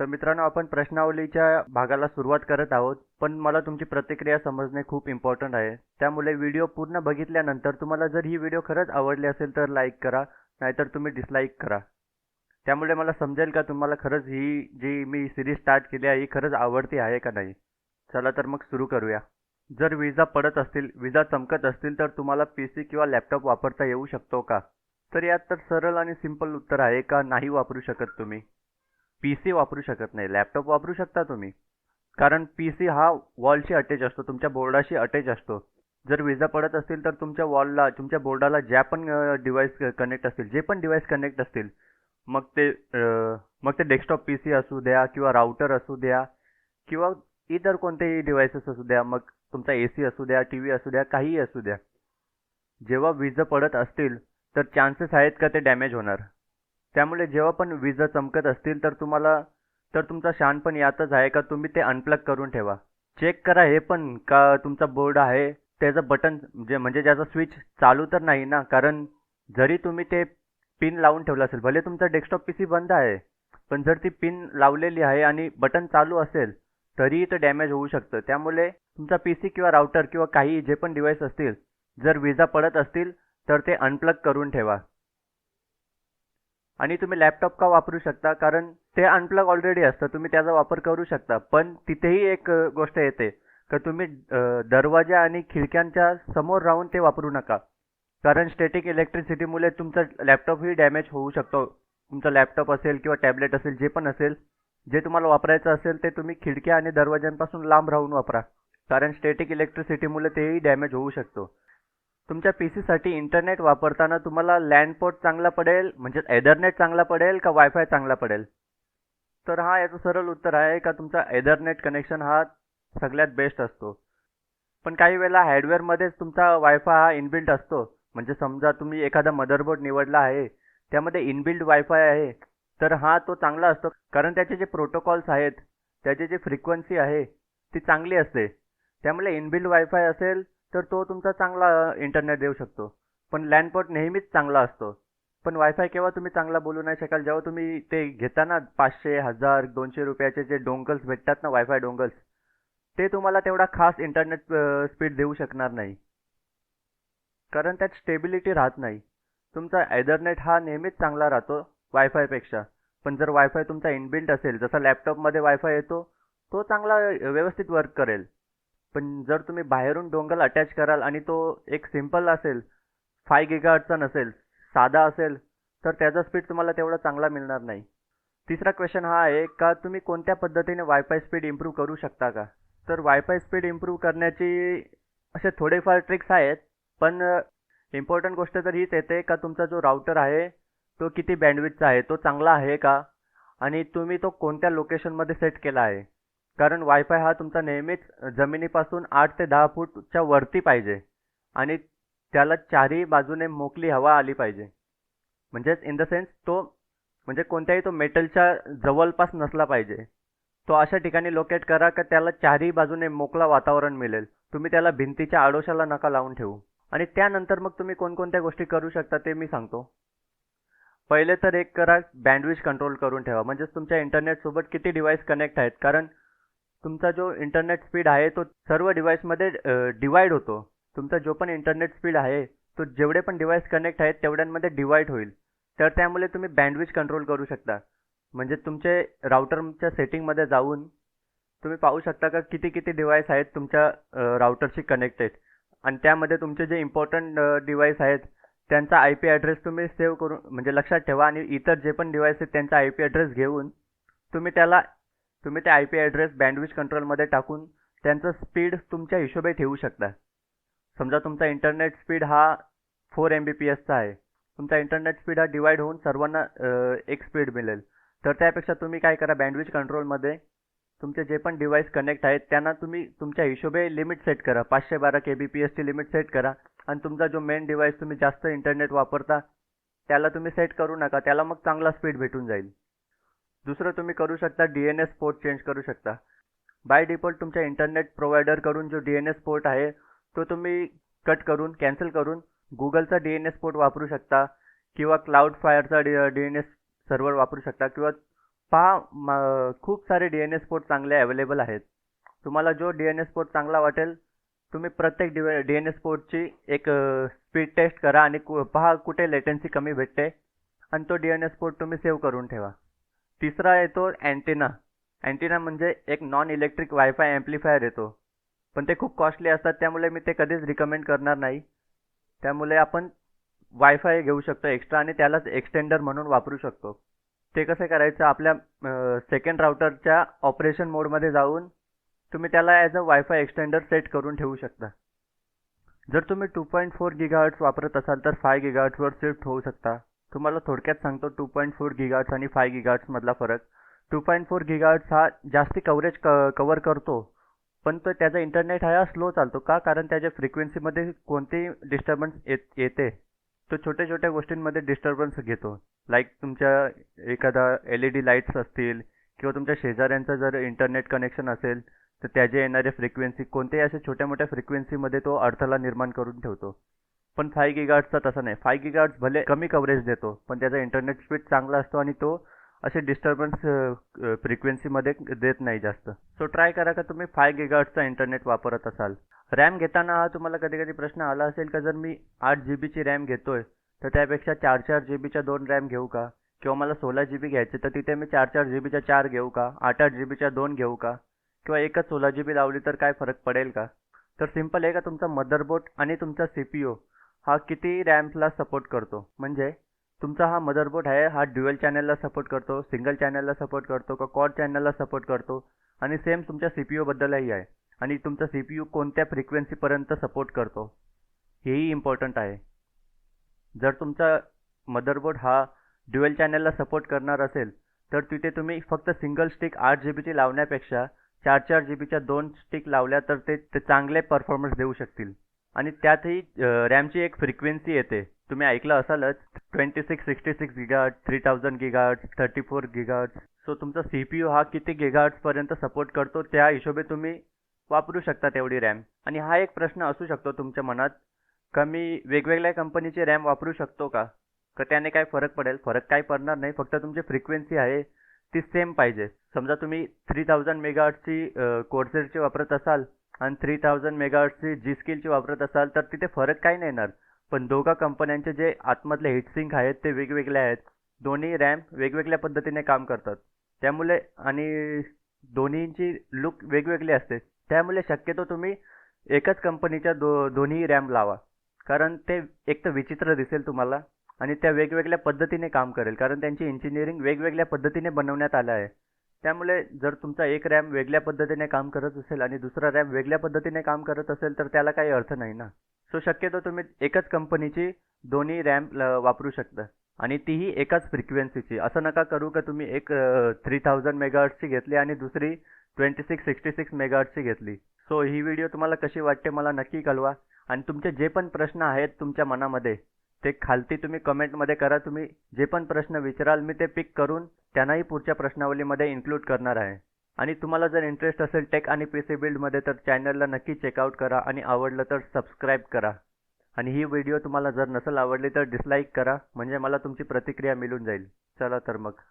तर मित्रांनो, आपण प्रश्नावलीच्या भागाला सुरुवात करत आहोत, पण मला तुमची प्रतिक्रिया समजणे खूप इम्पॉर्टंट आहे. त्यामुळे व्हिडिओ पूर्ण बघितल्यानंतर तुम्हाला जर ही व्हिडिओ खरंच आवडली असेल तर लाईक करा, नाहीतर तुम्ही डिसलाईक करा. त्यामुळे मला समजेल का तुम्हाला खरंच ही जी मी सिरीज स्टार्ट केली आहे ही खरंच आवडती आहे का नाही. चला तर मग सुरू करूया. जर विजा पडत असतील, विजा चमकत असतील तर तुम्हाला पीसी किंवा लॅपटॉप वापरता येऊ शकतो का? तर यात तर सरळ आणि सिंपल उत्तर आहे का नाही वापरू शकत तुम्ही. पीसी वापरू शकत नाही, लॅपटॉप वापरू शकता तुम्ही. कारण पीसी हा वॉलशी अटॅच असतो, तुमच्या बोर्डाशी अटॅच असतो. जर विजा पडत असतील तर तुमच्या वॉलला, तुमच्या बोर्डाला ज्या पण डिव्हाइस कनेक्ट असतील, जे पण डिव्हाइस कनेक्ट असतील, मग ते मग ते डेस्कटॉप पीसी असू द्या किंवा राउटर असू द्या किंवा इतर कोणतेही डिव्हाइसेस असू द्या, मग तुमचा एसी असू द्या, टीव्ही असू द्या, काहीही असू द्या, जेव्हा वीज पडत असतील तर चान्सेस आहेत का ते डॅमेज होणार. त्यामुळे जेव्हा पण विजा चमकत असतील तर तुम्हाला, तर तुमचा शहाणपण यातच आहे का तुम्ही ते अनप्लग करून ठेवा. चेक करा हे पण का तुमचा बोर्ड आहे त्याचं बटन जे म्हणजे ज्याचा स्विच चालू तर नाही ना. कारण जरी तुम्ही ते पिन लावून ठेवलं असेल, भले तुमचा डेस्कटॉप पीसी बंद आहे, पण जर ती पिन लावलेली आहे आणि बटन चालू असेल तरीही ते डॅमेज होऊ शकतं. त्यामुळे तुमचा पीसी किंवा राउटर किंवा काही जे पण डिव्हाइस असतील, जर विजा पडत असतील तर ते अनप्लग करून ठेवा. आणि तुम्ही लॅपटॉप का वापरू शकता, कारण ते अनप्लग ऑलरेडी असतं, तुम्ही त्याचा वापर करू शकता. पण तिथेही एक गोष्ट येते का तुम्ही दरवाजा आणि खिडक्यांच्या समोर राहून ते वापरू नका. कारण स्टॅटिक इलेक्ट्रिसिटीमुळे तुमचा लॅपटॉपही डॅमेज होऊ शकतो. तुमचा लॅपटॉप असेल किंवा टॅबलेट असेल, जे पण असेल, जे तुम्हाला वापरायचं असेल ते तुम्ही खिडक्या आणि दरवाजांपासून लांब राहून वापरा. कारण स्टॅटिक इलेक्ट्रिसिटीमुळे तेही डॅमेज होऊ शकतो. तुमच्या पीसीसाठी इंटरनेट वापरताना तुम्हाला लॅन पोर्ट चांगला पडेल, म्हणजे एथरनेट चांगला पडेल का वायफाय चांगला पडेल? तर हा याचं सरळ उत्तर आहे का तुमचा एथरनेट कनेक्शन हा सगळ्यात बेस्ट असतो. पण काही वेळेला हार्डवेअरमध्येच तुमचा वायफाय हा इनबिल्ट असतो. म्हणजे समजा तुम्ही एखादा मदरबोर्ड निवडला आहे, त्यामध्ये इनबिल्ट वायफाय आहे, तर हा तो चांगला असतो. कारण त्याचे जे प्रोटोकॉल्स आहेत, त्याची जी फ्रिक्वेन्सी आहे ती चांगली असते. त्यामुळे इनबिल्ट वायफाय असेल तर तो तुमचा चांगला इंटरनेट देऊ शकतो. पण लॅन पोर्ट नेहमीच चांगला असतो. पण वायफाय केव्हा तुम्ही चांगला बोलू नाही शकाल, जेव्हा तुम्ही ते घेता ना 500, 1000, 200 रुपयाचे जे डोंगल्स भेटतात ना, वायफाय डोंगल्स, ते तुम्हाला तेवढा खास इंटरनेट स्पीड देऊ शकणार नाही. कारण त्यात स्टेबिलिटी राहत नाही. तुमचा एथरनेट हा नेहमीच चांगला राहतो वायफायपेक्षा. पण जर वायफाय तुमचा इनबिल्ट असेल, जसा लॅपटॉपमध्ये वायफाय येतो, तो चांगला व्यवस्थित वर्क करेल. पण जर तुम्ही बाहेरून डोंगल अटॅच कराल आणि तो एक सिंपल असेल, 5 गिगाहर्टचा नसेल, साधा असेल, तर त्याचा स्पीड तुम्हाला तेवढा चांगला मिळणार नाही. तिसरा क्वेश्चन हा आहे का तुम्ही कोणत्या पद्धतीने वायफाय स्पीड इम्प्रूव्ह करू शकता का? तर वायफाय स्पीड इम्प्रूव्ह करण्याची असे थोडेफार ट्रिक्स आहेत. पण इम्पॉर्टंट गोष्ट तर हीच येते का तुमचा जो राउटर आहे तो किती बँडविड्थचा आहे, तो चांगला आहे का, आणि तुम्ही तो कोणत्या लोकेशनमध्ये सेट केला आहे. कारण वायफाय हा तुमचा नेहमीच जमिनीपासून 8 ते 10 फूटच्या वरती पाहिजे आणि त्याला चारही बाजूने मोकळी हवा आली पाहिजे. म्हणजेच इन द सेन्स तो, म्हणजे कोणत्याही तो मेटलच्या जवळपास नसला पाहिजे. तो अशा ठिकाणी लोकेट करा का त्याला चारही बाजूने मोकळा वातावरण मिळेल. तुम्ही त्याला भिंतीच्या आडोशाला नका लावून ठेवू. आणि त्यानंतर मग तुम्ही कोणकोणत्या गोष्टी करू शकता ते मी सांगतो. पहिले तर एक करा, बँडविड्थ कंट्रोल करून ठेवा. म्हणजेच तुमच्या इंटरनेटसोबत किती डिव्हाइस कनेक्ट आहेत. कारण तुमचा जो इंटरनेट स्पीड आहे तो सर्व डिव्हाइसमध्ये डिवाइड होतो. तुमचा जो पण इंटरनेट स्पीड आहे तो जेवढे पण डिव्हाइस कनेक्ट आहेत तेवढ्यांमध्ये डिवाइड होईल. तर त्यामुळे तुम्ही बँडविड्थ कंट्रोल करू शकता. म्हणजे तुमचे राउटरच्या सेटिंगमध्ये जाऊन तुम्ही पाहू शकता का किती किती डिव्हाइस आहेत तुमच्या राउटरशी कनेक्टेड. आणि त्यामध्ये तुमचे जे इम्पॉर्टंट डिव्हाइस आहेत त्यांचा आय पी ॲड्रेस तुम्ही सेव्ह करून, म्हणजे लक्षात ठेवा. आणि इतर जे पण डिव्हाइस आहेत त्यांचा आय पी ॲड्रेस घेऊन तुम्ही त्या आय पी ॲड्रेस बँडविड्थ कंट्रोलमध्ये टाकून त्यांचं स्पीड तुमच्या हिशोबे ठेवू शकता. समजा तुमचा इंटरनेट स्पीड हा 4 MBPSचा आहे, तुमचा इंटरनेट स्पीड हा डिवाइड होऊन सर्वांना एक स्पीड मिळेल. तर त्यापेक्षा तुम्ही काय करा, बँडविड्थ कंट्रोलमध्ये तुमचे जे पण डिव्हाइस कनेक्ट आहेत त्यांना तुम्ही तुमच्या हिशोबे लिमिट सेट करा. 512 kbps लिमिट सेट करा. आणि तुमचा जो मेन डिव्हाइस तुम्ही जास्त इंटरनेट वापरता त्याला तुम्ही सेट करू नका, त्याला मग चांगला स्पीड भेटून जाईल. दुसरं तुम्ही करू शकता, DNS पोर्ट चेंज करू शकता. बाय डिफॉल्ट तुमच्या इंटरनेट प्रोव्हायडरकडून जो DNS पोर्ट आहे तो तुम्ही कट करून, कॅन्सल करून गुगलचा DNS पोर्ट वापरू शकता किंवा क्लाउडफ्लायरचा DNS सर्व्हर वापरू शकता किंवा खूप सारे DNS पोर्ट चांगले अवेलेबल आहेत. तुम्हाला जो DNS पोर्ट चांगला वाटेल, तुम्ही प्रत्येक DNS पोर्टची एक स्पीड टेस्ट करा आणि पहा कुठे लेटन्सी कमी भेटते आणि तो DNS पोर्ट तुम्ही सेव्ह करून ठेवा. तिसरा येतो अँटेना. अँटेना म्हणजे एक नॉन इलेक्ट्रिक वायफाय ॲम्प्लिफायर येतो, पण ते खूप कॉस्टली असतात, त्यामुळे मी ते कधीच रिकमेंड करणार नाही. त्यामुळे आपण वायफाय घेऊ शकतो एक्स्ट्रा आणि त्यालाच एक्सटेंडर म्हणून वापरू शकतो. ते कसं करायचं, आपल्या सेकंड राउटरच्या ऑपरेशन मोडमध्ये जाऊन तुम्ही त्याला as a wifi extender set करून ठेवू शकता. जर तुम्ही 2.4 गिगाहर्ट्ज वापरत असाल तर 5 गिगाहर्ट्जवर शिफ्ट होऊ शकता. तुम्हाला थोडक्यात सांगतो 2.4 गिगाहर्ट्ज आणि 5 गिगाहर्ट्ज मधला फरक. 2.4 गिगाहर्ट्ज हा जास्ती कव्हरेज कव्हर करतो, पण तो त्याचा इंटरनेट हा स्लो चालतो. का? कारण त्याच्या फ्रिक्वेन्सीमध्ये कोणतेही डिस्टर्बन्स येते. तो छोट्या छोट्या गोष्टींमध्ये डिस्टर्बन्स घेतो. लाईक तुमच्या एखादा LED लाईट्स असतील किंवा तुमच्या शेजाऱ्यांचं जर इंटरनेट कनेक्शन असेल तर त्याचे येणारे फ्रिक्वेन्सी, कोणत्याही अशा छोट्या मोठ्या फ्रिक्वेन्सीमध्ये तो अडथळा निर्माण करून ठेवतो. पण 5 गिगाहर्ट्जचा तसं नाही. 5 गिगाहर्ट्ज भले कमी कव्हरेज देतो, पण त्याचा इंटरनेट स्पीड चांगला असतो आणि तो असे डिस्टर्बन्स फ्रिक्वेन्सीमध्ये देत नाही जास्त. सो ट्राय करा का तुम्ही 5 गिगाहर्ट्जचा इंटरनेट वापरत असाल. रॅम घेताना हा तुम्हाला कधी कधी प्रश्न आला असेल का, जर मी 8 GBची रॅम घेतोय तर त्यापेक्षा 4 GBच्या 2 रॅम घेऊ का? किंवा मला 16 GB घ्यायचे तर तिथे मी 4 GBच्या 4 घेऊ का? 8 GBच्या 2 घेऊ का? किंवा एकच 16 GB लावली तर काय फरक पडेल का? तर सिंपल आहे का, तुमचा मदरबोर्ड आणि तुमचा CPU हा किती रॅम्सला सपोर्ट करतो. म्हणजे तुमचा हा मदरबोर्ड आहे, हा ड्युअल चॅनलला सपोर्ट करतो, सिंगल चॅनलला सपोर्ट करतो का क्वाड चॅनलला सपोर्ट करतो. आणि सेम तुमच्या CPU बद्दलही आहे. आणि तुमचा CPU कोणत्या फ्रिक्वेन्सीपर्यंत सपोर्ट करतो हेही इम्पॉर्टंट आहे. जर तुमचा मदरबोर्ड हा ड्युअल चॅनलला सपोर्ट करणार असेल तर तिथे तुम्ही फक्त सिंगल स्टिक 8 GBची लावण्यापेक्षा 4 GBच्या 2 स्टिक लावल्या तर ते चांगले परफॉर्मन्स देऊ शकतील. आणि त्यातही रॅमची एक फ्रिक्वेन्सी येते, तुम्ही ऐकलं असालच, 2666 गिगाहर्ट्ज, 3000 गिगाहर्ट्ज, 34 गिगाहर्ट्ज. सो तुमचा CPU हा किती गिगाहर्ट्जपर्यंत सपोर्ट करतो त्या हिशोबे तुम्ही वापरू शकता तेवढी रॅम. आणि हा एक प्रश्न असू शकतो तुमच्या मनात का मी वेगवेगळ्या कंपनीची रॅम वापरू शकतो का? का त्याने काय फरक पडेल? फरक काय पडणार नाही, फक्त तुमची फ्रिक्वेन्सी आहे ती सेम पाहिजे. समजा तुम्ही 3000 मेगाहर्ट्जची कोर्सेरची वापरत असाल आणि 3000 मेगाहर्ट्जची G-Skillची वापरत असाल तर तिथे फरक काही नाही येणार. पण दोघा कंपन्यांचे जे आतमधले हिटसिंक आहेत ते वेगवेगळे आहेत. दोन्ही रॅम वेगवेगळ्या पद्धतीने काम करतात. त्यामुळे आणि दोन्हींची लुक वेगवेगळी असते. त्यामुळे शक्यतो तुम्ही एकच कंपनीच्या दोन्ही रॅम लावा. कारण ते एक तर विचित्र दिसेल तुम्हाला आणि त्या वेगवेगळ्या पद्धतीने काम करेल, कारण त्यांची इंजिनिअरिंग वेगवेगळ्या पद्धतीने बनवण्यात आलं आहे. त्यामुळे जर तुमचा एक रॅम वेगळ्या पद्धतीने काम करत असेल आणि दुसरा रॅम वेगळ्या पद्धतीने काम करत असेल तर त्याला काही अर्थ नाही ना. सो शक्यतो तुम्ही एकच कंपनीची दोन्ही रॅम वापरू शकता आणि तीही एकाच फ्रिक्वेन्सीची. असं नका करू का तुम्ही एक 3000 मेगाहर्ट्जची घेतली आणि दुसरी 2666 मेगाहर्ट्जची घेतली. सो ही व्हिडिओ तुम्हाला कशी वाटते मला नक्की कळवा. आणि तुमचे जे पण प्रश्न आहेत तुमच्या मनामध्ये ते खालती तुम्ही कमेंटमध्ये करा. तुम्ही जे पण प्रश्न विचाराल मी ते पिक करून त्यांनाही पुढच्या प्रश्नावलीमध्ये इन्क्लूड करणार आहे. आणि तुम्हाला जर इंटरेस्ट असेल टेक आणि PC बिल्डमध्ये तर चॅनलला नक्की चेकआउट करा आणि आवडलं तर सबस्क्राईब करा. आणि ही व्हिडिओ तुम्हाला जर नसेल आवडली तर डिसलाईक करा, म्हणजे मला तुमची प्रतिक्रिया मिळून जाईल. चला तर मग.